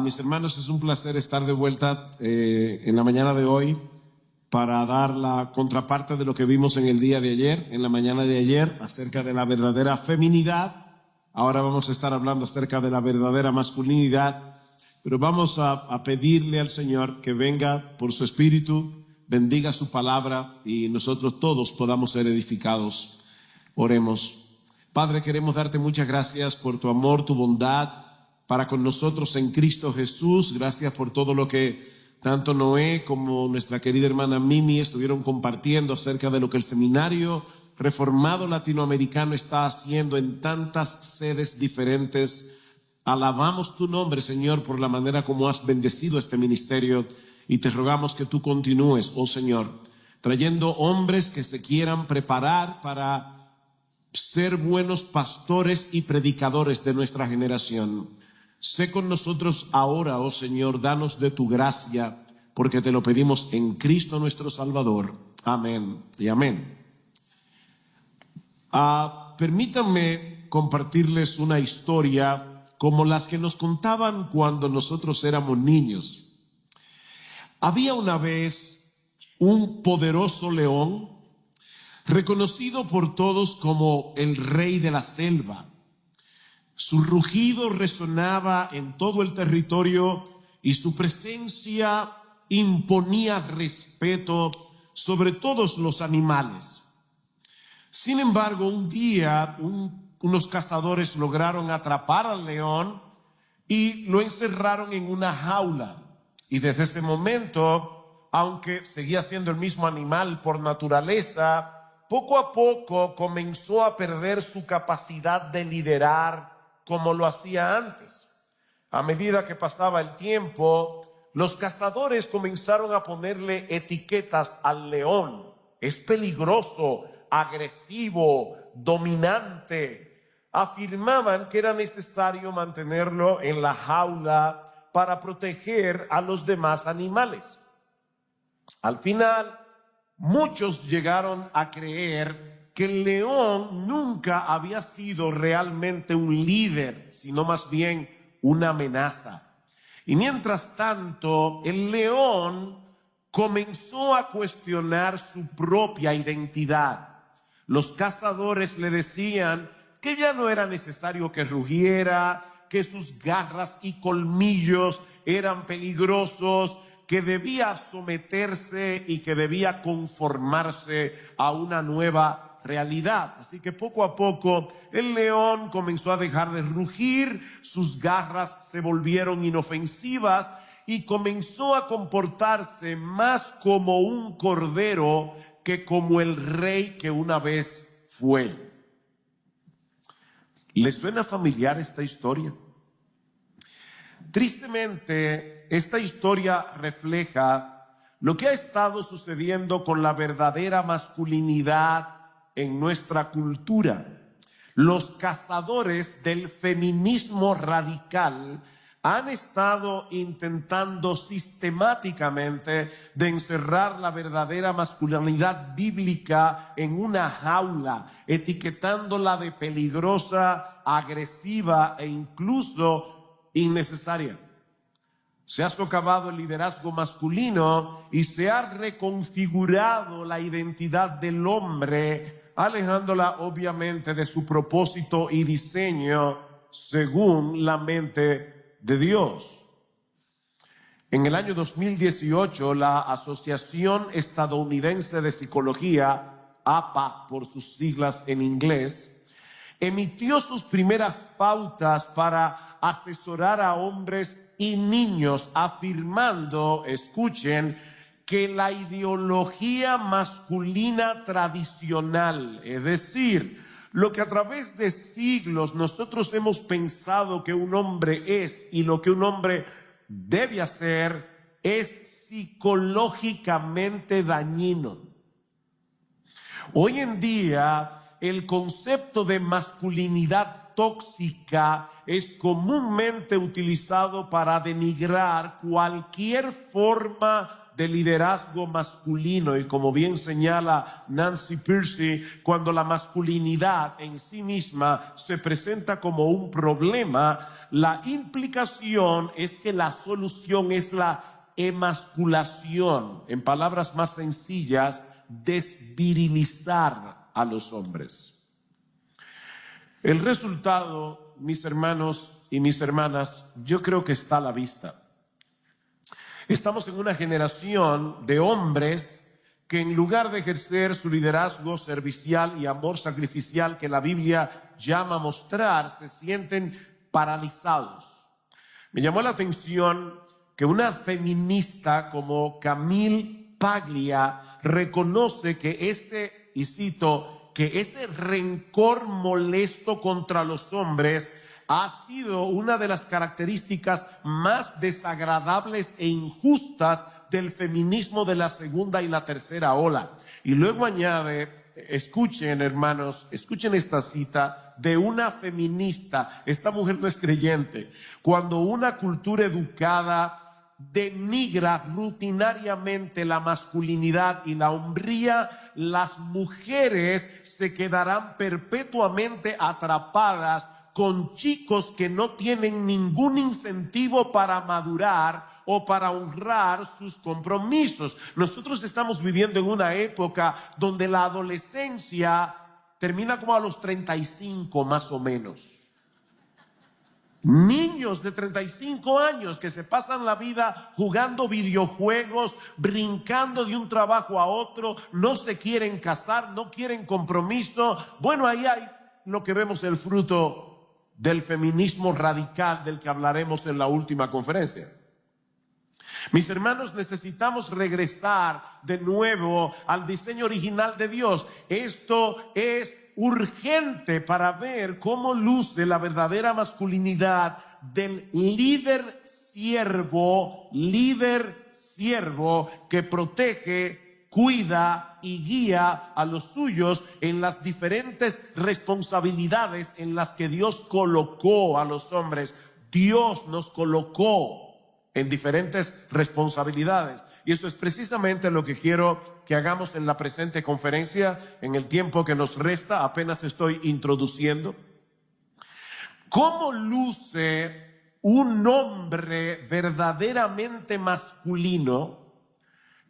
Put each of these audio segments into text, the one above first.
Mis hermanos, es un placer estar de vuelta en la mañana de hoy para dar la contraparte de lo que vimos en el día de ayer, en la mañana de ayer, acerca de la verdadera feminidad. Ahora vamos a estar hablando acerca de la verdadera masculinidad, pero vamos a pedirle al Señor que venga por su Espíritu, bendiga su palabra y nosotros todos podamos ser edificados. Oremos. Padre, queremos darte muchas gracias por tu amor, tu bondad para con nosotros en Cristo Jesús. Gracias por todo lo que tanto Noé como nuestra querida hermana Mimi estuvieron compartiendo acerca de lo que el Seminario Reformado Latinoamericano está haciendo en tantas sedes diferentes. Alabamos tu nombre, Señor, por la manera como has bendecido este ministerio y te rogamos que tú continúes, oh Señor, trayendo hombres que se quieran preparar para ser buenos pastores y predicadores de nuestra generación. Sé con nosotros ahora, oh Señor, danos de tu gracia, porque te lo pedimos en Cristo nuestro Salvador. Amén y amén. Permítanme compartirles una historia como las que nos contaban cuando nosotros éramos niños. Había una vez un poderoso león, reconocido por todos como el rey de la selva. Su rugido resonaba en todo el territorio y su presencia imponía respeto sobre todos los animales. Sin embargo, un día unos cazadores lograron atrapar al león y lo encerraron en una jaula. Y desde ese momento, aunque seguía siendo el mismo animal por naturaleza, poco a poco comenzó a perder su capacidad de liderar como lo hacía antes. A medida que pasaba el tiempo, los cazadores comenzaron a ponerle etiquetas al león. Es peligroso, agresivo, dominante. Afirmaban que era necesario mantenerlo en la jaula para proteger a los demás animales. Al final, muchos llegaron a creer que el león nunca había sido realmente un líder, sino más bien una amenaza. Y mientras tanto, el león comenzó a cuestionar su propia identidad. Los cazadores le decían que ya no era necesario que rugiera, que sus garras y colmillos eran peligrosos, que debía someterse y que debía conformarse a una nueva realidad. Así que poco a poco el león comenzó a dejar de rugir, sus garras se volvieron inofensivas y comenzó a comportarse más como un cordero que como el rey que una vez fue. ¿Les suena familiar esta historia? Tristemente, esta historia refleja lo que ha estado sucediendo con la verdadera masculinidad en nuestra cultura. Los cazadores del feminismo radical han estado intentando sistemáticamente de encerrar la verdadera masculinidad bíblica en una jaula, etiquetándola de peligrosa, agresiva e incluso innecesaria. Se ha socavado el liderazgo masculino y se ha reconfigurado la identidad del hombre, alejándola obviamente de su propósito y diseño según la mente de Dios. En el año 2018, la Asociación Estadounidense de Psicología, APA por sus siglas en inglés, emitió sus primeras pautas para asesorar a hombres y niños, afirmando, escuchen, que la ideología masculina tradicional, es decir, lo que a través de siglos nosotros hemos pensado que un hombre es y lo que un hombre debe hacer, es psicológicamente dañino. Hoy en día, el concepto de masculinidad tóxica es comúnmente utilizado para denigrar cualquier forma de liderazgo masculino, y como bien señala Nancy Pearcey, cuando la masculinidad en sí misma se presenta como un problema, la implicación es que la solución es la emasculación. En palabras más sencillas, desvirilizar a los hombres. El resultado, mis hermanos y mis hermanas, yo creo que está a la vista. Estamos en una generación de hombres que, en lugar de ejercer su liderazgo servicial y amor sacrificial que la Biblia llama a mostrar, se sienten paralizados. Me llamó la atención que una feminista como Camille Paglia reconoce que ese, y cito, que ese rencor molesto contra los hombres ha sido una de las características más desagradables e injustas del feminismo de la segunda y la tercera ola. Y luego añade, escuchen hermanos, escuchen esta cita de una feminista. Esta mujer no es creyente. Cuando una cultura educada denigra rutinariamente la masculinidad y la hombría, las mujeres se quedarán perpetuamente atrapadas con chicos que no tienen ningún incentivo para madurar o para honrar sus compromisos. Nosotros estamos viviendo en una época donde la adolescencia termina como a los 35 más o menos. Niños de 35 años que se pasan la vida jugando videojuegos, brincando de un trabajo a otro, no se quieren casar, no quieren compromiso. Bueno, ahí hay lo que vemos, el fruto del feminismo radical del que hablaremos en la última conferencia. Mis hermanos, necesitamos regresar de nuevo al diseño original de Dios. Esto es urgente para ver cómo luce la verdadera masculinidad del líder siervo que protege, cuida y guía a los suyos en las diferentes responsabilidades en las que Dios colocó a los hombres. Dios nos colocó en diferentes responsabilidades. Y eso es precisamente lo que quiero que hagamos en la presente conferencia, en el tiempo que nos resta. Apenas estoy introduciendo. ¿Cómo luce un hombre verdaderamente masculino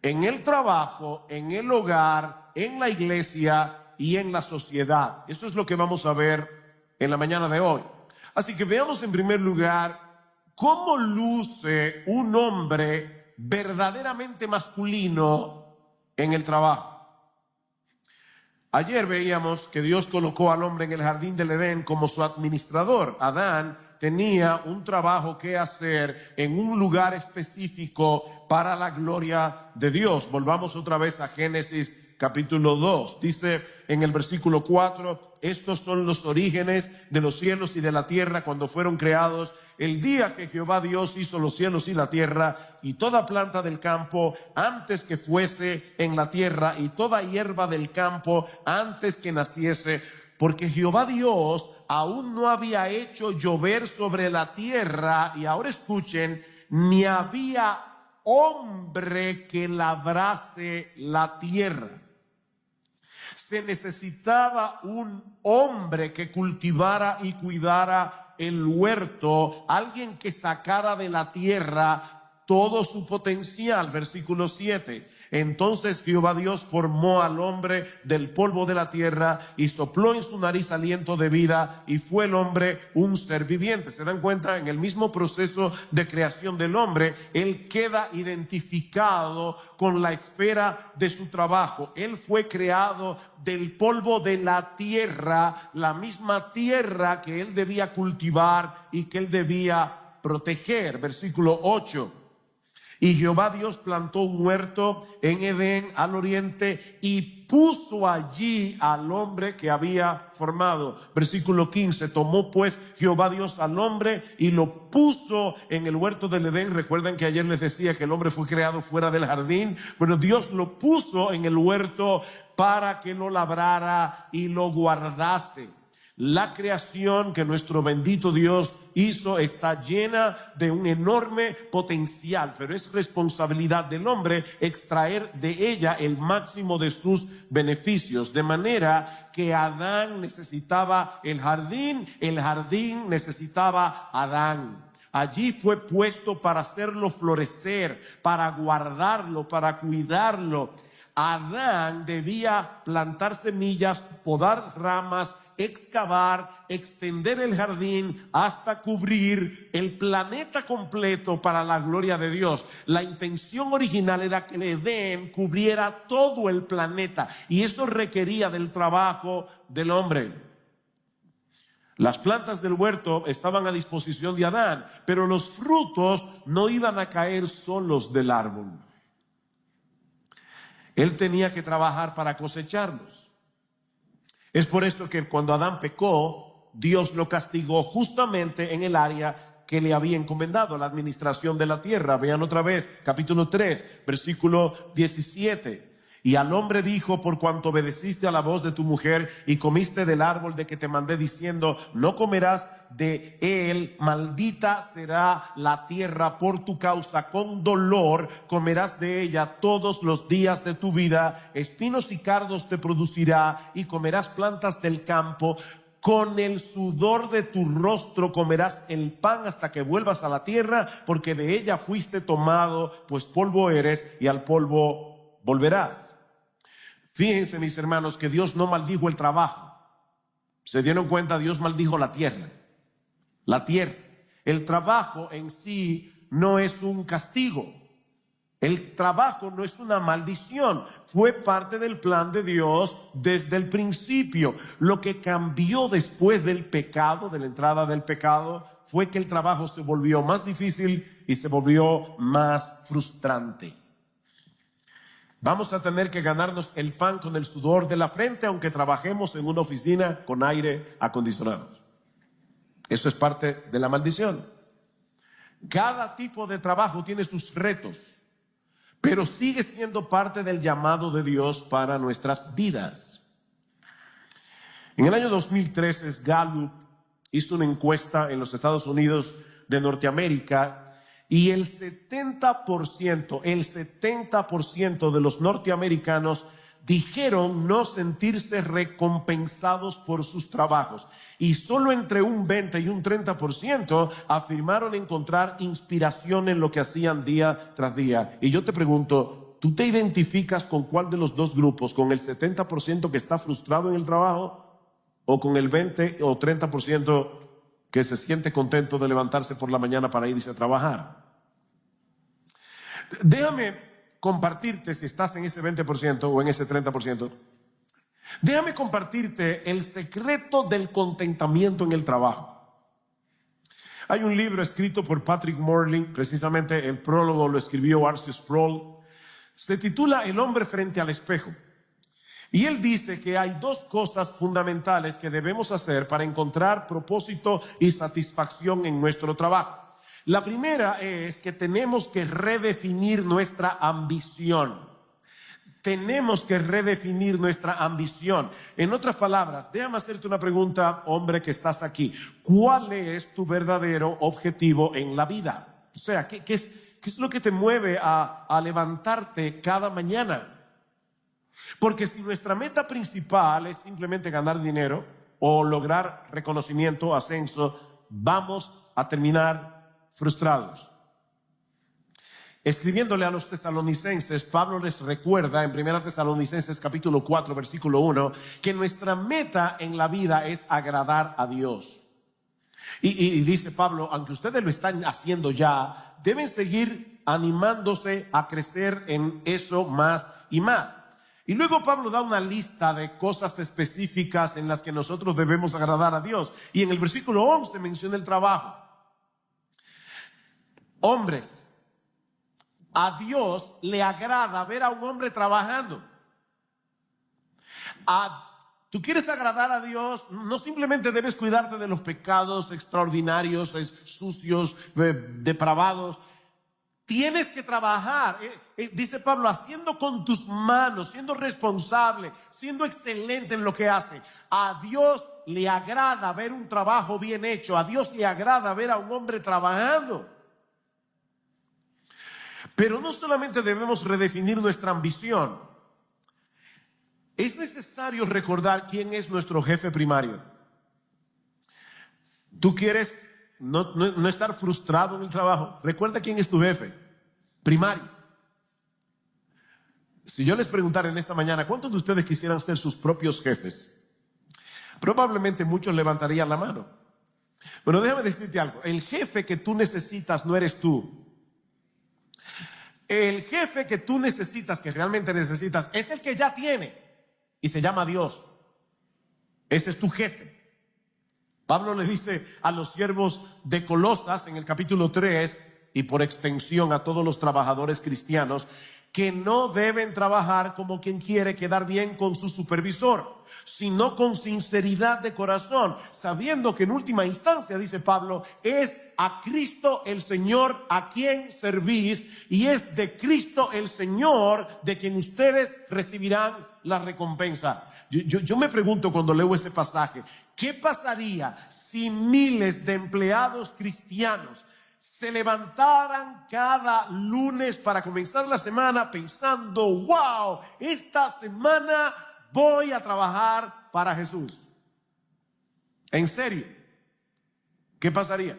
en el trabajo, en el hogar, en la iglesia y en la sociedad? Eso es lo que vamos a ver en la mañana de hoy. Así que veamos en primer lugar cómo luce un hombre verdaderamente masculino en el trabajo. Ayer veíamos que Dios colocó al hombre en el jardín del Edén como su administrador. Adán tenía un trabajo que hacer en un lugar específico para la gloria de Dios. Volvamos otra vez a Génesis capítulo 2. Dice en el versículo 4: estos son los orígenes de los cielos y de la tierra cuando fueron creados, el día que Jehová Dios hizo los cielos y la tierra, y toda planta del campo antes que fuese en la tierra, y toda hierba del campo antes que naciese, porque Jehová Dios aún no había hecho llover sobre la tierra. Y ahora escuchen: ni había hombre que labrase la tierra. Se necesitaba un hombre que cultivara y cuidara el huerto, alguien que sacara de la tierra todo su potencial. Versículo 7: entonces Jehová Dios formó al hombre del polvo de la tierra y sopló en su nariz aliento de vida, y fue el hombre un ser viviente. ¿Se dan cuenta? En el mismo proceso de creación del hombre, él queda identificado con la esfera de su trabajo. Él fue creado del polvo de la tierra, la misma tierra que él debía cultivar y que él debía proteger. Versículo 8: y Jehová Dios plantó un huerto en Edén al oriente y puso allí al hombre que había formado. Versículo 15: tomó pues Jehová Dios al hombre y lo puso en el huerto del Edén. Recuerden que ayer les decía que el hombre fue creado fuera del jardín. Bueno, Dios lo puso en el huerto para que lo labrara y lo guardase. La creación que nuestro bendito Dios hizo está llena de un enorme potencial, pero es responsabilidad del hombre extraer de ella el máximo de sus beneficios. De manera que Adán necesitaba el jardín necesitaba a Adán. Allí fue puesto para hacerlo florecer, para guardarlo, para cuidarlo. Adán debía plantar semillas, podar ramas, excavar, extender el jardín hasta cubrir el planeta completo para la gloria de Dios. La intención original era que el Edén cubriera todo el planeta y eso requería del trabajo del hombre. Las plantas del huerto estaban a disposición de Adán, pero los frutos no iban a caer solos del árbol. Él tenía que trabajar para cosecharlos. Es por esto que cuando Adán pecó, Dios lo castigó justamente en el área que le había encomendado, la administración de la tierra. Vean otra vez, capítulo 3, versículo 17. Y al hombre dijo: por cuanto obedeciste a la voz de tu mujer y comiste del árbol de que te mandé diciendo, no comerás de él, maldita será la tierra por tu causa, con dolor comerás de ella todos los días de tu vida, espinos y cardos te producirá y comerás plantas del campo. Con el sudor de tu rostro comerás el pan hasta que vuelvas a la tierra, porque de ella fuiste tomado, pues polvo eres y al polvo volverás. Fíjense, mis hermanos, que Dios no maldijo el trabajo. ¿Se dieron cuenta? Dios maldijo la tierra. La tierra. El trabajo en sí no es un castigo. El trabajo no es una maldición. Fue parte del plan de Dios desde el principio. Lo que cambió después del pecado, de la entrada del pecado, fue que el trabajo se volvió más difícil y se volvió más frustrante. Vamos a tener que ganarnos el pan con el sudor de la frente, aunque trabajemos en una oficina con aire acondicionado. Eso es parte de la maldición. Cada tipo de trabajo tiene sus retos, pero sigue siendo parte del llamado de Dios para nuestras vidas. En el año 2013, Gallup hizo una encuesta en los Estados Unidos de Norteamérica. Y el 70% de los norteamericanos dijeron no sentirse recompensados por sus trabajos. Y solo entre un 20 y un 30% afirmaron encontrar inspiración en lo que hacían día tras día. Y yo te pregunto, ¿tú te identificas con cuál de los dos grupos? ¿Con el 70% que está frustrado en el trabajo? ¿O con el 20 o 30% que se siente contento de levantarse por la mañana para irse a trabajar? Déjame compartirte, si estás en ese 20% o en ese 30%, déjame compartirte el secreto del contentamiento en el trabajo. Hay un libro escrito por Patrick Morley, precisamente el prólogo lo escribió R.C. Sproul. Se titula El hombre frente al espejo. Y él dice que hay dos cosas fundamentales que debemos hacer para encontrar propósito y satisfacción en nuestro trabajo. La primera es que tenemos que redefinir nuestra ambición. Tenemos que redefinir nuestra ambición. En otras palabras, déjame hacerte una pregunta, hombre que estás aquí. ¿Cuál es tu verdadero objetivo en la vida? O sea, ¿qué es lo que te mueve a levantarte cada mañana? Porque si nuestra meta principal es simplemente ganar dinero o lograr reconocimiento, ascenso, vamos a terminar frustrados. Escribiéndole a los tesalonicenses, Pablo les recuerda en 1 Tesalonicenses capítulo 4 versículo 1 que nuestra meta en la vida es agradar a Dios. Y dice Pablo, aunque ustedes lo están haciendo ya, deben seguir animándose a crecer en eso más y más. Y luego Pablo da una lista de cosas específicas en las que nosotros debemos agradar a Dios. Y en el versículo 11 menciona el trabajo. Hombres, a Dios le agrada ver a un hombre trabajando. Tú quieres agradar a Dios, no simplemente debes cuidarte de los pecados extraordinarios, sucios, depravados. Tienes que trabajar, dice Pablo, haciendo con tus manos, siendo responsable, siendo excelente en lo que hace. A Dios le agrada ver un trabajo bien hecho. A Dios le agrada ver a un hombre trabajando. Pero no solamente debemos redefinir nuestra ambición. Es necesario recordar quién es nuestro jefe primario. ¿Tú quieres no estar frustrado en el trabajo? Recuerda quién es tu jefe primario. Si yo les preguntara en esta mañana, ¿cuántos de ustedes quisieran ser sus propios jefes? Probablemente muchos levantarían la mano. Pero déjame decirte algo. El jefe que tú necesitas no eres tú. El jefe que tú necesitas, que realmente necesitas, es el que ya tiene y se llama Dios. Ese es tu jefe. Pablo le dice a los siervos de Colosas en el capítulo 3 y por extensión a todos los trabajadores cristianos que no deben trabajar como quien quiere quedar bien con su supervisor, sino con sinceridad de corazón, sabiendo que en última instancia, dice Pablo, es a Cristo el Señor a quien servís y es de Cristo el Señor de quien ustedes recibirán la recompensa. Yo me pregunto cuando leo ese pasaje, ¿qué pasaría si miles de empleados cristianos se levantaran cada lunes para comenzar la semana pensando, wow, esta semana voy a trabajar para Jesús? ¿En serio? ¿Qué pasaría?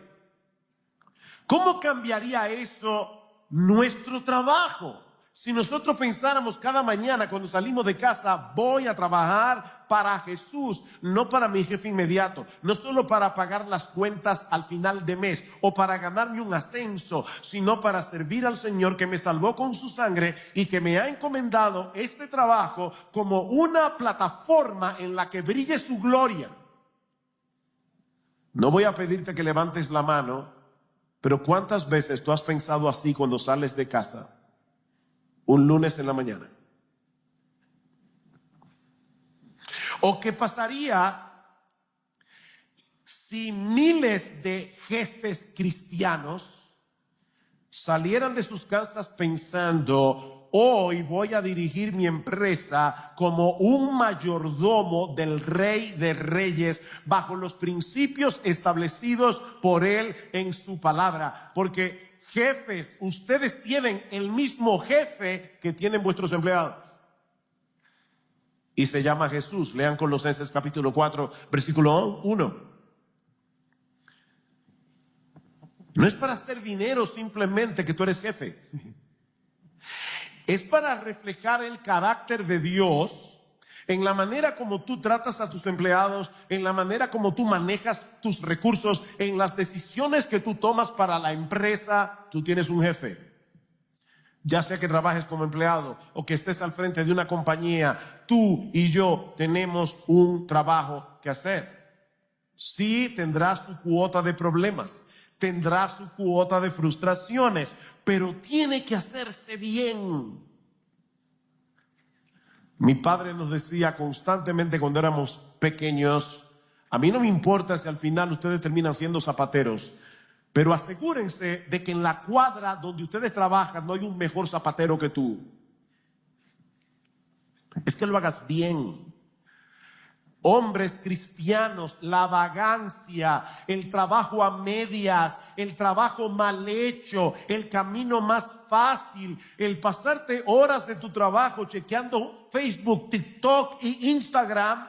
¿Cómo cambiaría eso nuestro trabajo? Si nosotros pensáramos cada mañana cuando salimos de casa, voy a trabajar para Jesús, no para mi jefe inmediato, no solo para pagar las cuentas al final de mes o para ganarme un ascenso, sino para servir al Señor que me salvó con su sangre y que me ha encomendado este trabajo como una plataforma en la que brille su gloria. No voy a pedirte que levantes la mano, pero ¿cuántas veces tú has pensado así cuando sales de casa? Un lunes en la mañana. ¿O qué pasaría si miles de jefes cristianos salieran de sus casas pensando, hoy voy a dirigir mi empresa como un mayordomo del Rey de Reyes bajo los principios establecidos por Él en su palabra? Porque jefes, ustedes tienen el mismo jefe que tienen vuestros empleados. Y se llama Jesús. Lean Colosenses capítulo 4, versículo 1. No es para hacer dinero simplemente que tú eres jefe. Es para reflejar el carácter de Dios en la manera como tú tratas a tus empleados, en la manera como tú manejas tus recursos, en las decisiones que tú tomas para la empresa. Tú tienes un jefe. Ya sea que trabajes como empleado o que estés al frente de una compañía, tú y yo tenemos un trabajo que hacer. Sí, tendrá su cuota de problemas, tendrá su cuota de frustraciones, pero tiene que hacerse bien. Mi padre nos decía constantemente cuando éramos pequeños, a mí no me importa si al final ustedes terminan siendo zapateros, pero asegúrense de que en la cuadra donde ustedes trabajan no hay un mejor zapatero que tú. Es que lo hagas bien. Hombres cristianos, la vagancia, el trabajo a medias, el trabajo mal hecho, el camino más fácil, el pasarte horas de tu trabajo chequeando Facebook, TikTok y Instagram,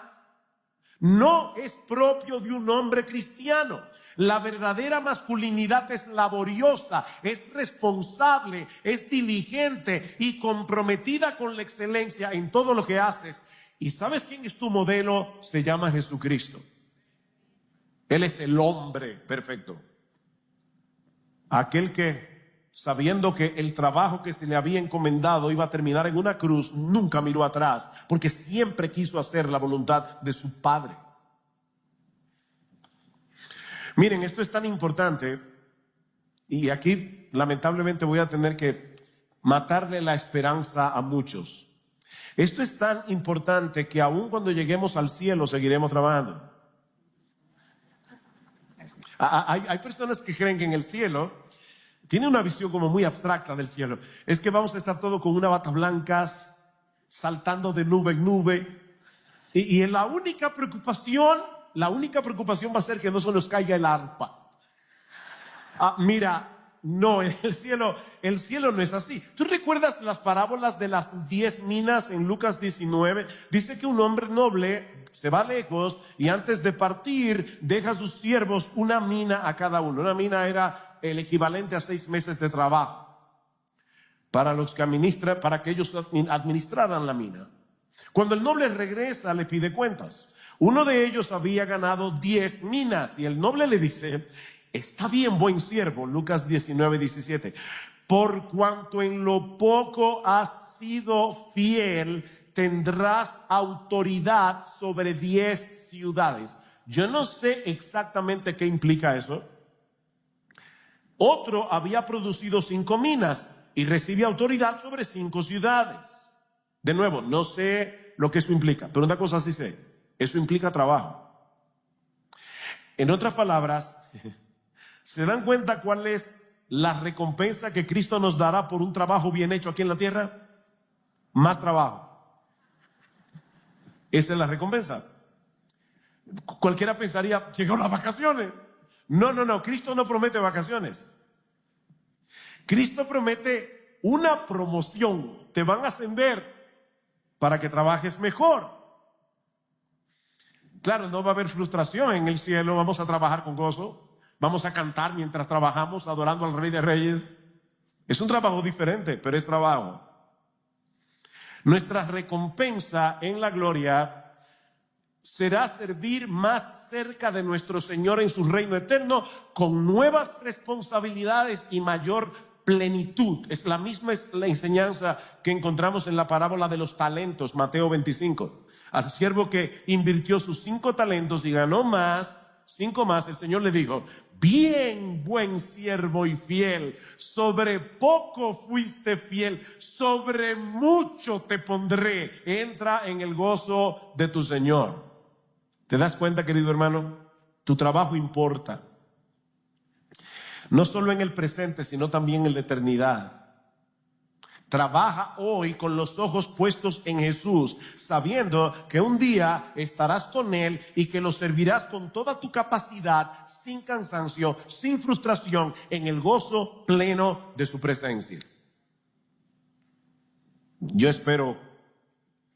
no es propio de un hombre cristiano. La verdadera masculinidad es laboriosa, es responsable, es diligente y comprometida con la excelencia en todo lo que haces. ¿Y sabes quién es tu modelo? Se llama Jesucristo. Él es el hombre perfecto. Aquel que, sabiendo que el trabajo que se le había encomendado iba a terminar en una cruz, nunca miró atrás, porque siempre quiso hacer la voluntad de su Padre. Miren, esto es tan importante, y aquí lamentablemente voy a tener que matarle la esperanza a muchos. Esto es tan importante que aun cuando lleguemos al cielo seguiremos trabajando. Hay personas que creen que en el cielo tiene una visión como muy abstracta del cielo. Es que vamos a estar todos con una bata blancas, saltando de nube en nube. Y la única preocupación va a ser que no se nos caiga el arpa. Mira, no, el cielo no es así. ¿Tú recuerdas las parábolas de las 10 minas en Lucas 19? Dice que un hombre noble se va lejos y antes de partir deja a sus siervos una mina a cada uno. Una mina era el equivalente a 6 meses de trabajo para que ellos administraran la mina. Cuando el noble regresa, le pide cuentas. Uno de ellos había ganado 10 minas y el noble le dice: está bien, buen siervo, Lucas 19:17, por cuanto en lo poco has sido fiel, tendrás autoridad sobre 10 ciudades. Yo no sé exactamente qué implica eso. Otro había producido 5 minas y recibe autoridad sobre 5 ciudades. De nuevo, no sé lo que eso implica, pero una cosa sí sé: eso implica trabajo. En otras palabras, ¿se dan cuenta cuál es la recompensa que Cristo nos dará por un trabajo bien hecho aquí en la tierra? Más trabajo. Esa es la recompensa. Cualquiera pensaría: llegó las vacaciones. No, Cristo no promete vacaciones. Cristo promete una promoción. Te van a ascender para que trabajes mejor. Claro, no va a haber frustración en el cielo. Vamos a trabajar con gozo. Vamos a cantar mientras trabajamos, adorando al Rey de Reyes. Es un trabajo diferente, pero es trabajo. Nuestra recompensa en la gloria será servir más cerca de nuestro Señor en su reino eterno, con nuevas responsabilidades y mayor plenitud. Es la misma la enseñanza que encontramos en la parábola de los talentos, Mateo 25. Al siervo que invirtió sus 5 talentos y ganó 5 más, el Señor le dijo: bien, buen siervo y fiel, sobre poco fuiste fiel, sobre mucho te pondré, entra en el gozo de tu Señor. ¿Te das cuenta, querido hermano? Tu trabajo importa, no solo en el presente, sino también en la eternidad. Trabaja hoy con los ojos puestos en Jesús, sabiendo que un día estarás con Él y que lo servirás con toda tu capacidad, sin cansancio, sin frustración, en el gozo pleno de su presencia. Yo espero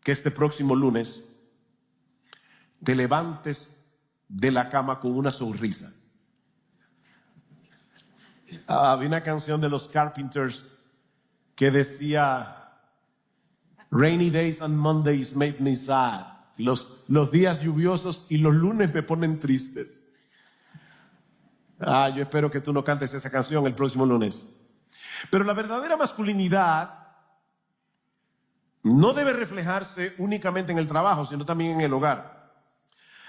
que este próximo lunes te levantes de la cama con una sonrisa. Había una canción de los Carpenters que decía: rainy days and Mondays make me sad. Los días lluviosos y los lunes me ponen tristes. Yo espero que tú no cantes esa canción el próximo lunes. Pero la verdadera masculinidad no debe reflejarse únicamente en el trabajo, sino también en el hogar.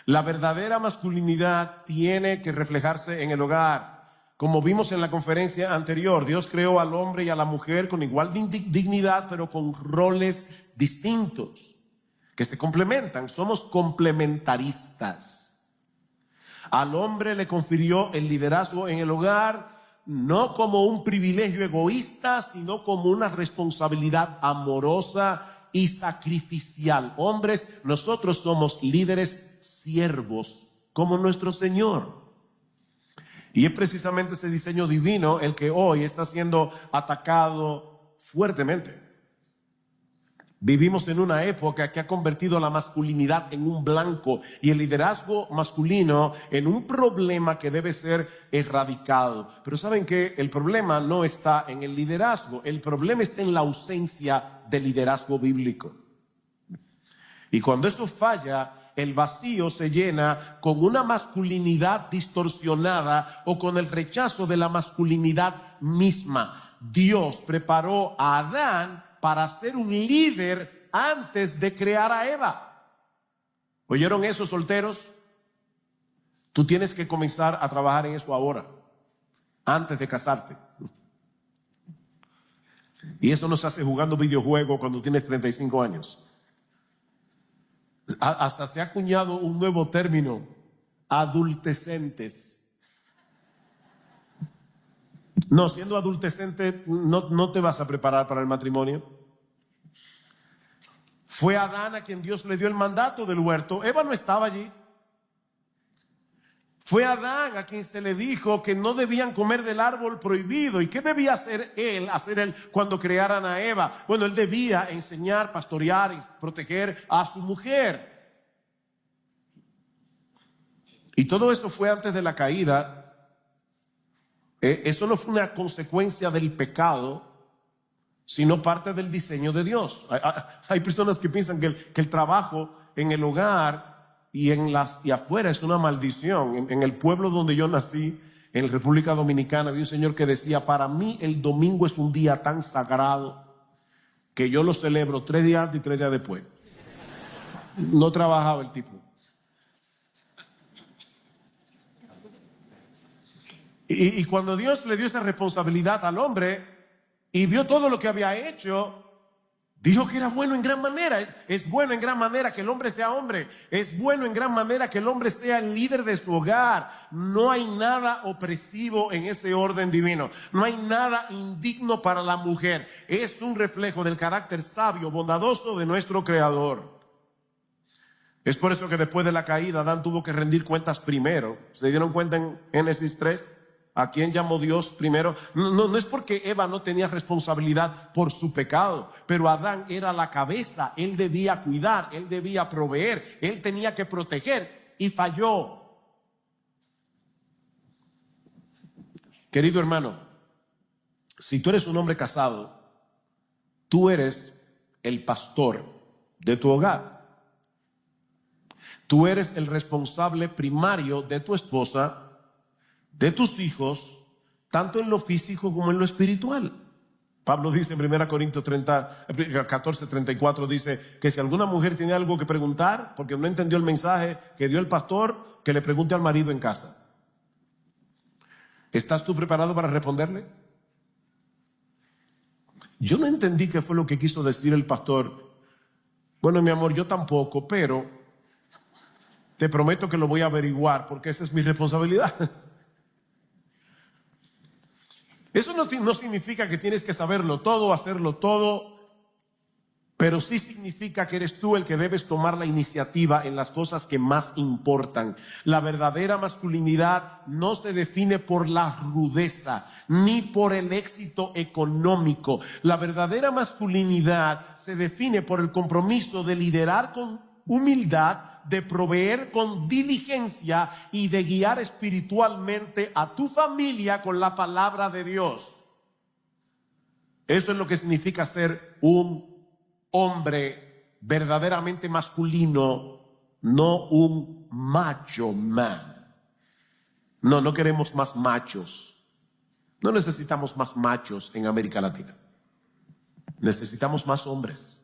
La verdadera masculinidad tiene que reflejarse en el hogar. Como vimos en la conferencia anterior, Dios creó al hombre y a la mujer con igual dignidad, pero con roles distintos que se complementan. Somos complementaristas. Al hombre le confirió el liderazgo en el hogar, no como un privilegio egoísta, sino como una responsabilidad amorosa y sacrificial. Hombres, nosotros somos líderes siervos como nuestro Señor. Y es precisamente ese diseño divino el que hoy está siendo atacado fuertemente. Vivimos en una época que ha convertido la masculinidad en un blanco y el liderazgo masculino en un problema que debe ser erradicado. Pero ¿saben qué? El problema no está en el liderazgo, el problema está en la ausencia de liderazgo bíblico. Y cuando eso falla, el vacío se llena con una masculinidad distorsionada o con el rechazo de la masculinidad misma. Dios preparó a Adán para ser un líder antes de crear a Eva. ¿Oyeron eso, solteros? Tú tienes que comenzar a trabajar en eso ahora, antes de casarte. Y eso no se hace jugando videojuegos cuando tienes 35 años. Hasta se ha acuñado un nuevo término: adultecentes. No, siendo adultecente no te vas a preparar para el matrimonio. Fue Adán a quien Dios le dio el mandato del huerto. Eva no estaba allí. Fue Adán a quien se le dijo que no debían comer del árbol prohibido. ¿Y qué debía hacer él cuando crearan a Eva? Bueno, él debía enseñar, pastorear y proteger a su mujer. Y todo eso fue antes de la caída. Eso no fue una consecuencia del pecado, sino parte del diseño de Dios. Hay personas que piensan que el trabajo en el hogar y afuera es una maldición. En el pueblo donde yo nací, en la República Dominicana, había un señor que decía: para mí el domingo es un día tan sagrado que yo lo celebro 3 días antes y 3 días después. No trabajaba el tipo. Y cuando Dios le dio esa responsabilidad al hombre y vio todo lo que había hecho, dijo que era bueno en gran manera. Es bueno en gran manera que el hombre sea hombre. Es bueno en gran manera que el hombre sea el líder de su hogar. No hay nada opresivo en ese orden divino. No hay nada indigno para la mujer. Es un reflejo del carácter sabio, bondadoso de nuestro Creador. Es por eso que después de la caída Adán tuvo que rendir cuentas primero. ¿Se dieron cuenta en Génesis 3? ¿A quién llamó Dios primero? No es porque Eva no tenía responsabilidad por su pecado, pero Adán era la cabeza. Él debía cuidar, él debía proveer, él tenía que proteger y falló. Querido hermano, si tú eres un hombre casado, tú eres el pastor de tu hogar. Tú eres el responsable primario de tu esposa, de tus hijos, tanto en lo físico como en lo espiritual. Pablo dice en 1 Corintios 14:34, dice que si alguna mujer tiene algo que preguntar porque no entendió el mensaje que dio el pastor, que le pregunte al marido en casa. ¿Estás tú preparado para responderle? Yo no entendí qué fue lo que quiso decir el pastor. Bueno, mi amor, yo tampoco, pero te prometo que lo voy a averiguar porque esa es mi responsabilidad. Eso no significa que tienes que saberlo todo, hacerlo todo, pero sí significa que eres tú el que debes tomar la iniciativa en las cosas que más importan. La verdadera masculinidad no se define por la rudeza ni por el éxito económico. La verdadera masculinidad se define por el compromiso de liderar con humildad, de proveer con diligencia y de guiar espiritualmente a tu familia con la palabra de Dios. Eso es lo que significa ser un hombre verdaderamente masculino, no un macho man. No queremos más machos. No necesitamos más machos en América Latina. Necesitamos más hombres.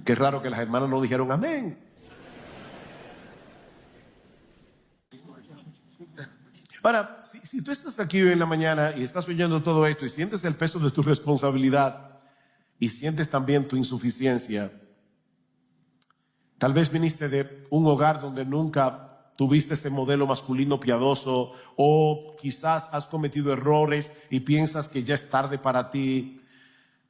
Qué raro que las hermanas no dijeron amén. Ahora, si tú estás aquí hoy en la mañana y estás oyendo todo esto y sientes el peso de tu responsabilidad y sientes también tu insuficiencia, tal vez viniste de un hogar donde nunca tuviste ese modelo masculino piadoso, o quizás has cometido errores y piensas que ya es tarde para ti.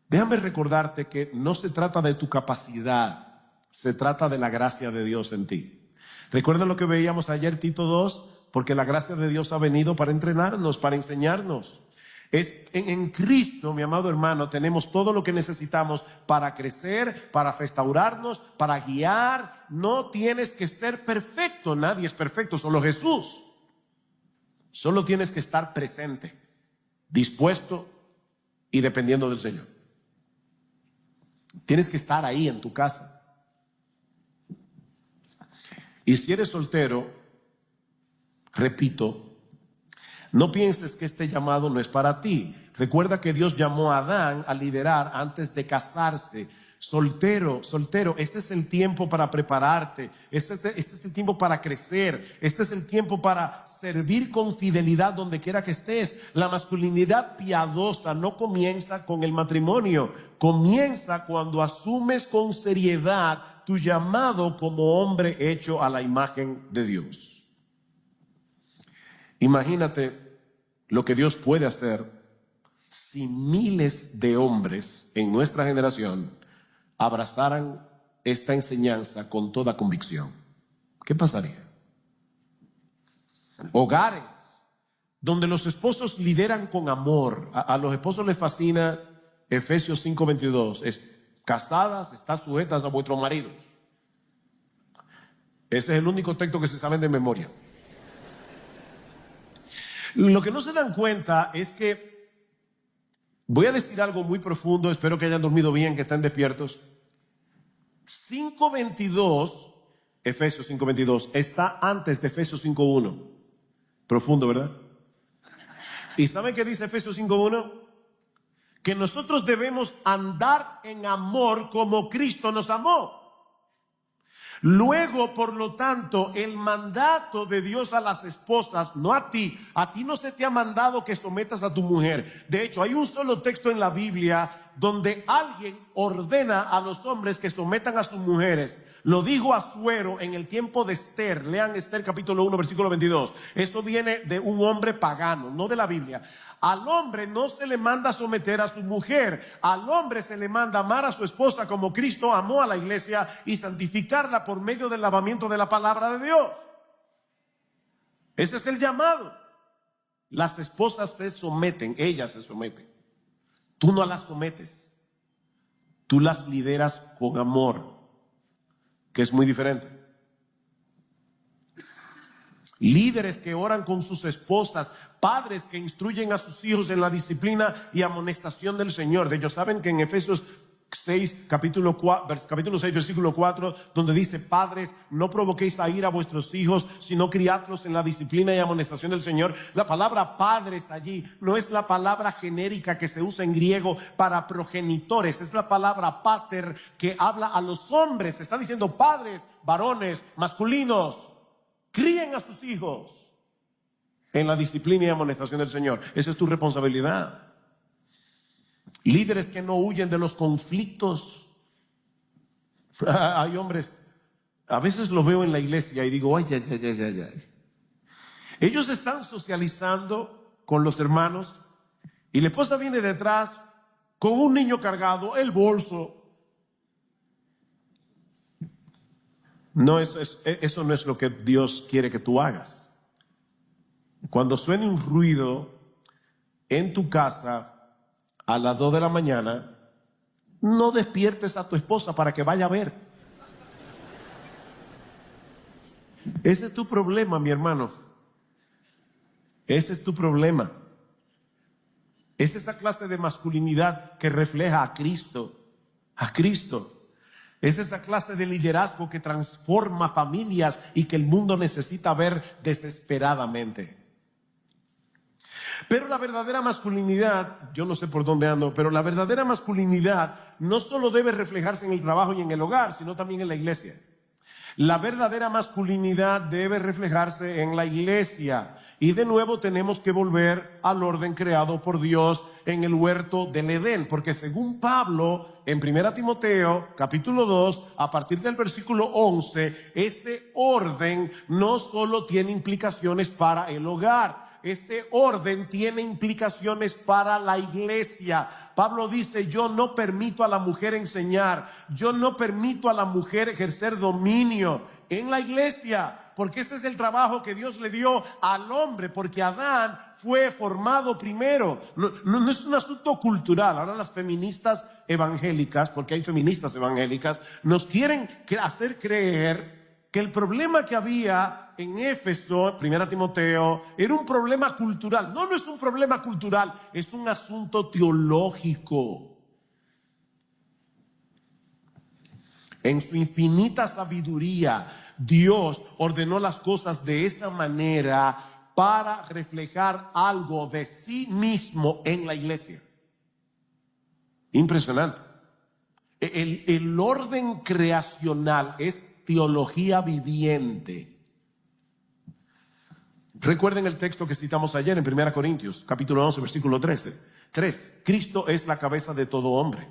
Déjame recordarte que no se trata de tu capacidad, se trata de la gracia de Dios en ti. ¿Recuerdan lo que veíamos ayer, Tito 2? Porque la gracia de Dios ha venido para entrenarnos, para enseñarnos. En Cristo, mi amado hermano, tenemos todo lo que necesitamos para crecer, para restaurarnos, para guiar. No tienes que ser perfecto, nadie es perfecto, solo Jesús. Solo tienes que estar presente, dispuesto y dependiendo del Señor. Tienes que estar ahí en tu casa. Y si eres soltero, repito, no pienses que este llamado no es para ti. Recuerda que Dios llamó a Adán a liderar antes de casarse. Soltero, este es el tiempo para prepararte, este es el tiempo para crecer, este es el tiempo para servir con fidelidad donde quiera que estés. La masculinidad piadosa no comienza con el matrimonio, comienza cuando asumes con seriedad tu llamado como hombre hecho a la imagen de Dios. Imagínate lo que Dios puede hacer si miles de hombres en nuestra generación abrazaran esta enseñanza con toda convicción. ¿Qué pasaría? Hogares donde los esposos lideran con amor. A los esposos les fascina Efesios 5:22. Casadas, están sujetas a vuestros maridos. Ese es el único texto que se saben de memoria. Lo que no se dan cuenta es que, voy a decir algo muy profundo, espero que hayan dormido bien, que estén despiertos. 5:22, Efesios 5:22, está antes de Efesios 5:1. Profundo, ¿verdad? ¿Y saben qué dice Efesios 5:1? Que nosotros debemos andar en amor como Cristo nos amó. Luego, por lo tanto, el mandato de Dios a las esposas, no a ti no se te ha mandado que sometas a tu mujer. De hecho, hay un solo texto en la Biblia donde alguien ordena a los hombres que sometan a sus mujeres. Lo dijo Asuero en el tiempo de Esther. Lean Esther capítulo 1 versículo 22. Eso viene de un hombre pagano, no de la Biblia. Al hombre no se le manda someter a su mujer. Al hombre se le manda amar a su esposa como Cristo amó a la iglesia y santificarla por medio del lavamiento de la palabra de Dios. Ese es el llamado. Las esposas se someten, ellas se someten. Tú no las sometes. Tú las lideras con amor, que es muy diferente. Líderes que oran con sus esposas, padres que instruyen a sus hijos en la disciplina y amonestación del Señor. De ellos saben que en Efesios 6, capítulo 6, versículo 4, donde dice: padres, no provoquéis a ira a vuestros hijos, sino criadlos en la disciplina y amonestación del Señor. La palabra padres allí no es la palabra genérica que se usa en griego para progenitores, es la palabra pater que habla a los hombres. Está diciendo: padres, varones, masculinos, críen a sus hijos en la disciplina y amonestación del Señor. Esa es tu responsabilidad. Líderes que no huyen de los conflictos. Hay hombres, a veces los veo en la iglesia y digo: ay. Ellos están socializando con los hermanos y la esposa viene detrás con un niño cargado, el bolso. No, eso no es lo que Dios quiere que tú hagas. Cuando suene un ruido en tu casa a las 2 de la mañana, no despiertes a tu esposa para que vaya a ver. Ese es tu problema, mi hermano. Ese es tu problema. Es esa clase de masculinidad que refleja a Cristo. A Cristo. Es esa clase de liderazgo que transforma familias y que el mundo necesita ver desesperadamente. Pero la verdadera masculinidad, yo no sé por dónde ando, pero la verdadera masculinidad no solo debe reflejarse en el trabajo y en el hogar, sino también en la iglesia. La verdadera masculinidad debe reflejarse en la iglesia. Y de nuevo tenemos que volver al orden creado por Dios en el huerto del Edén, porque según Pablo en 1 Timoteo capítulo 2, a partir del versículo 11, ese orden no solo tiene implicaciones para el hogar, ese orden tiene implicaciones para la iglesia. Pablo dice: yo no permito a la mujer enseñar, yo no permito a la mujer ejercer dominio en la iglesia, porque ese es el trabajo que Dios le dio al hombre, porque Adán fue formado primero. No es un asunto cultural. Ahora las feministas evangélicas, porque hay feministas evangélicas, nos quieren hacer creer que el problema que había en Éfeso, 1 Timoteo, era un problema cultural. No es un problema cultural, es un asunto teológico. En su infinita sabiduría, Dios ordenó las cosas de esa manera para reflejar algo de sí mismo en la iglesia. Impresionante. El orden creacional es teología viviente. Recuerden el texto que citamos ayer en 1 Corintios, capítulo 11, versículo 13. 3. Cristo es la cabeza de todo hombre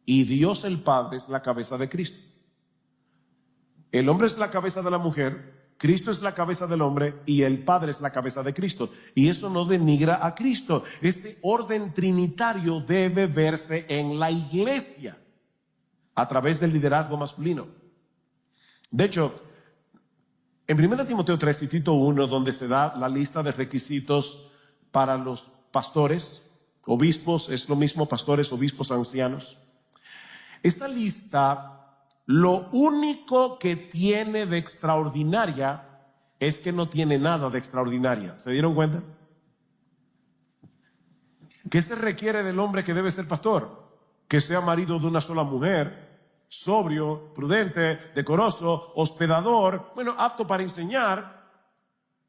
y Dios el Padre es la cabeza de Cristo. El hombre es la cabeza de la mujer Cristo es la cabeza del hombre y el Padre es la cabeza de Cristo. Y eso no denigra a Cristo. Este orden trinitario debe verse en la iglesia a través del liderazgo masculino. De hecho, en 1 Timoteo 3 y Tito 1, donde se da la lista de requisitos para los pastores, obispos, es lo mismo, pastores, obispos, ancianos. Esa lista, lo único que tiene de extraordinaria es que no tiene nada de extraordinaria. ¿Se dieron cuenta? ¿Qué se requiere del hombre que debe ser pastor? Que sea marido de una sola mujer, sobrio, prudente, decoroso, hospedador, apto para enseñar,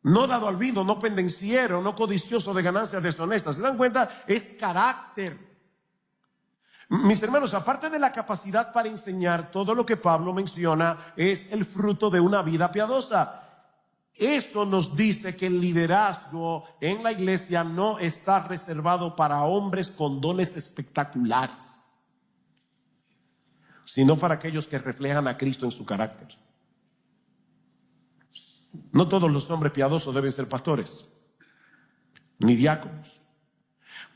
no dado al vino, no pendenciero, no codicioso de ganancias deshonestas. ¿Se dan cuenta? Es carácter. Mis hermanos, aparte de la capacidad para enseñar, todo lo que Pablo menciona es el fruto de una vida piadosa. Eso nos dice que el liderazgo en la iglesia no está reservado para hombres con dones espectaculares, sino para aquellos que reflejan a Cristo en su carácter. No todos los hombres piadosos deben ser pastores, ni diáconos,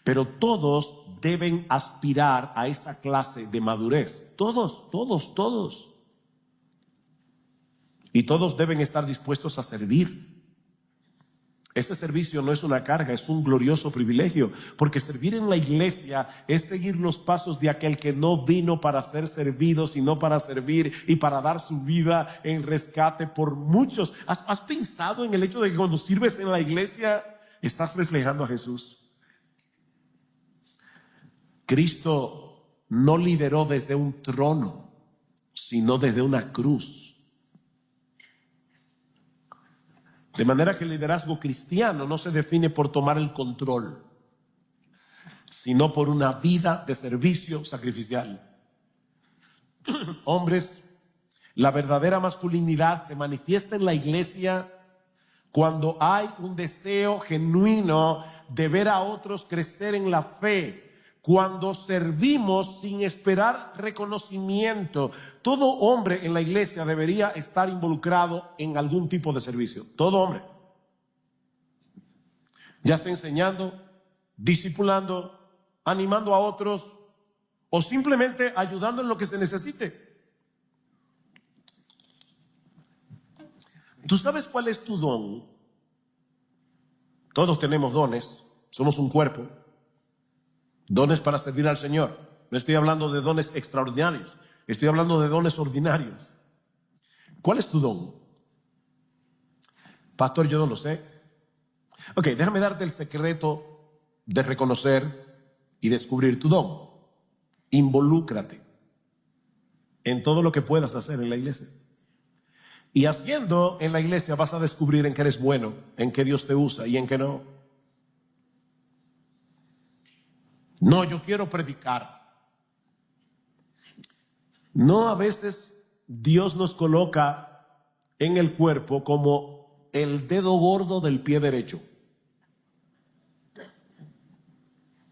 pero todos deben aspirar a esa clase de madurez. Todos. Y todos deben estar dispuestos a servir. Ese servicio no es una carga, es un glorioso privilegio, porque servir en la iglesia es seguir los pasos de aquel que no vino para ser servido, sino para servir y para dar su vida en rescate por muchos. ¿Has pensado en el hecho de que cuando sirves en la iglesia estás reflejando a Jesús? Cristo no lideró desde un trono, sino desde una cruz. De manera que el liderazgo cristiano no se define por tomar el control, sino por una vida de servicio sacrificial. Hombres, la verdadera masculinidad se manifiesta en la iglesia cuando hay un deseo genuino de ver a otros crecer en la fe, cuando servimos sin esperar reconocimiento. Todo hombre en la iglesia debería estar involucrado en algún tipo de servicio. Todo hombre. Ya sea enseñando, discipulando, animando a otros o simplemente ayudando en lo que se necesite. ¿Tú sabes cuál es tu don? Todos tenemos dones, somos un cuerpo. Dones para servir al Señor. No estoy hablando de dones extraordinarios, estoy hablando de dones ordinarios. ¿Cuál es tu don? Pastor, yo no lo sé. Ok, déjame darte el secreto de reconocer y descubrir tu don. Involúcrate en todo lo que puedas hacer en la iglesia. Y haciendo en la iglesia vas a descubrir en qué eres bueno, en qué Dios te usa y en qué no. No, yo quiero predicar. No, a veces Dios nos coloca en el cuerpo como el dedo gordo del pie derecho.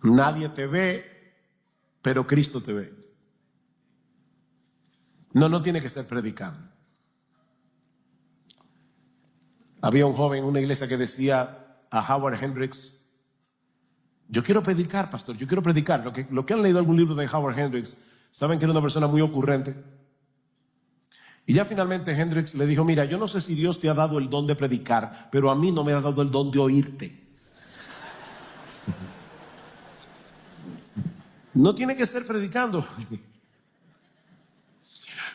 Nadie te ve, pero Cristo te ve. No tiene que ser predicando. Había un joven en una iglesia que decía a Howard Hendricks: yo quiero predicar, pastor, yo quiero predicar. Lo que han leído algún libro de Howard Hendricks, saben que era una persona muy ocurrente. Y ya finalmente Hendricks le dijo: mira, yo no sé si Dios te ha dado el don de predicar, pero a mí no me ha dado el don de oírte. No tiene que ser predicando.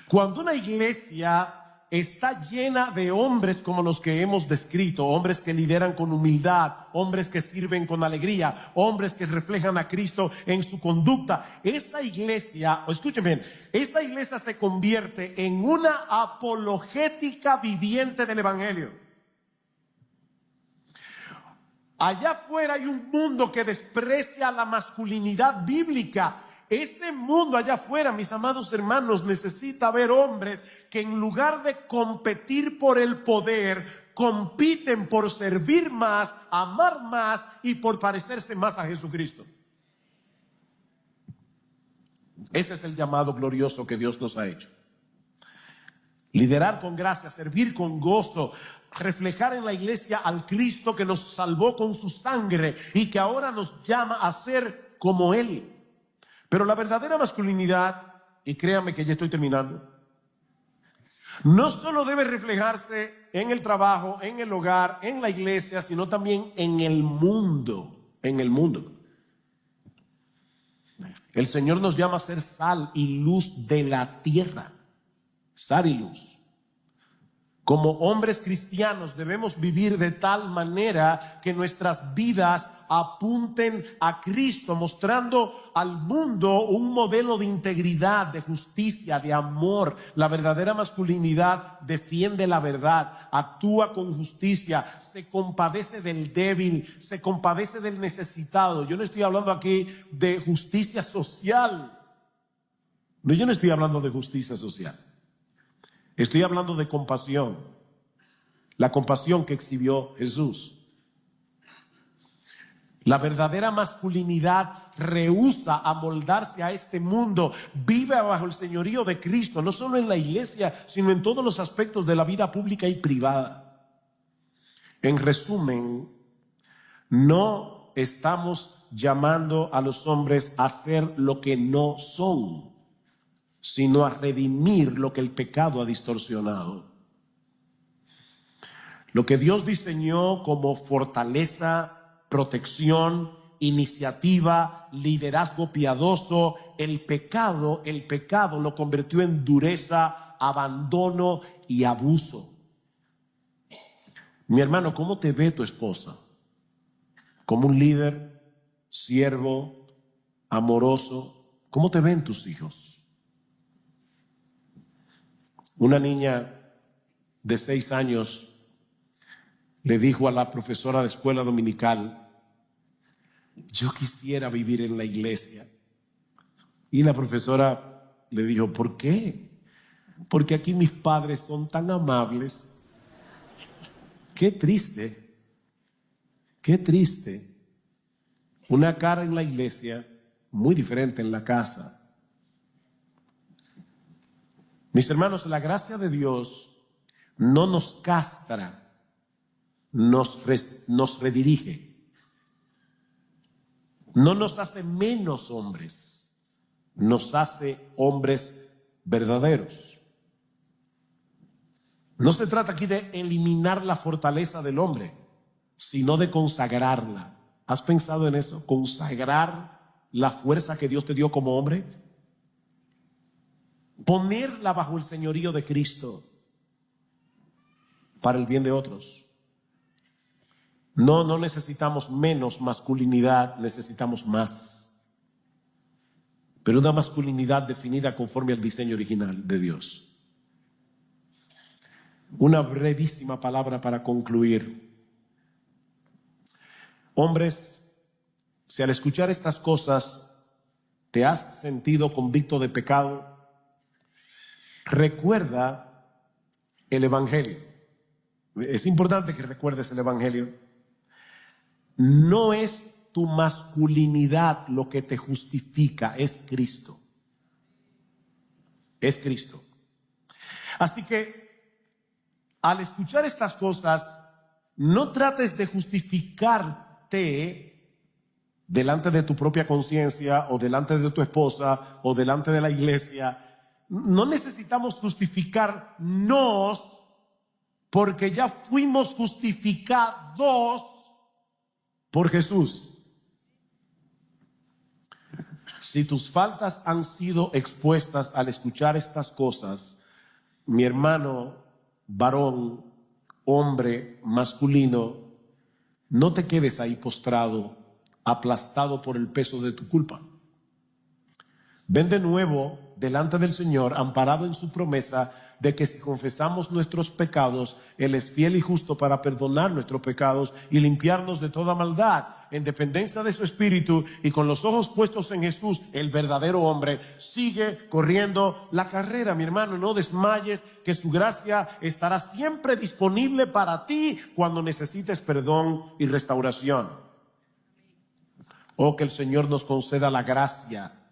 Cuando una iglesia está llena de hombres como los que hemos descrito, hombres que lideran con humildad, hombres que sirven con alegría, hombres que reflejan a Cristo en su conducta, esa iglesia, escuchen bien, esa iglesia se convierte en una apologética viviente del evangelio. Allá afuera hay un mundo que desprecia la masculinidad bíblica. Ese mundo allá afuera, mis amados hermanos, necesita ver hombres que en lugar de competir por el poder, compiten por servir más, amar más y por parecerse más a Jesucristo. Ese es el llamado glorioso que Dios nos ha hecho. Liderar con gracia, servir con gozo, reflejar en la iglesia al Cristo que nos salvó con su sangre y que ahora nos llama a ser como Él. Pero la verdadera masculinidad, y créanme que ya estoy terminando, no solo debe reflejarse en el trabajo, en el hogar, en la iglesia, sino también en el mundo, en el mundo. El Señor nos llama a ser sal y luz de la tierra. Sal y luz. Como hombres cristianos debemos vivir de tal manera que nuestras vidas apunten a Cristo, mostrando al mundo un modelo de integridad, de justicia, de amor. La verdadera masculinidad defiende la verdad, actúa con justicia, se compadece del débil, se compadece del necesitado. Yo no estoy hablando aquí de justicia social. No, yo no estoy hablando de justicia social. Estoy hablando de compasión, la compasión que exhibió Jesús. La verdadera masculinidad rehúsa amoldarse a este mundo, vive bajo el señorío de Cristo, no solo en la iglesia, sino en todos los aspectos de la vida pública y privada. En resumen, no estamos llamando a los hombres a ser lo que no son, sino a redimir lo que el pecado ha distorsionado. Lo que Dios diseñó como fortaleza, protección, iniciativa, liderazgo piadoso, el pecado lo convirtió en dureza, abandono y abuso. Mi hermano, ¿cómo te ve tu esposa? ¿Como un líder, siervo, amoroso? ¿Cómo te ven tus hijos? Una niña de 6 años le dijo a la profesora de escuela dominical: yo quisiera vivir en la iglesia. Y la profesora le dijo: ¿por qué? Porque aquí mis padres son tan amables. Qué triste, qué triste. Una cara en la iglesia, muy diferente en la casa. Mis hermanos, la gracia de Dios no nos castra, nos redirige. No nos hace menos hombres, nos hace hombres verdaderos. No se trata aquí de eliminar la fortaleza del hombre, sino de consagrarla. ¿Has pensado en eso? Consagrar la fuerza que Dios te dio como hombre. Ponerla bajo el señorío de Cristo para el bien de otros. No necesitamos menos masculinidad, necesitamos más. Pero una masculinidad definida conforme al diseño original de Dios. Una brevísima palabra para concluir. Hombres, si al escuchar estas cosas te has sentido convicto de pecado, recuerda el Evangelio. Es importante que recuerdes el Evangelio. No es tu masculinidad lo que te justifica, es Cristo. Es Cristo. Así que al escuchar estas cosas, no trates de justificarte delante de tu propia conciencia o delante de tu esposa o delante de la iglesia. No necesitamos justificarnos porque ya fuimos justificados por Jesús. Si tus faltas han sido expuestas al escuchar estas cosas, mi hermano, varón, hombre, masculino, no te quedes ahí postrado, aplastado por el peso de tu culpa. Ven de nuevo delante del Señor, amparado en su promesa de que si confesamos nuestros pecados, Él es fiel y justo para perdonar nuestros pecados y limpiarnos de toda maldad. En dependencia de su espíritu y con los ojos puestos en Jesús, el verdadero hombre, sigue corriendo la carrera. Mi hermano, no desmayes, que su gracia estará siempre disponible para ti cuando necesites perdón y restauración. Oh, que el Señor nos conceda la gracia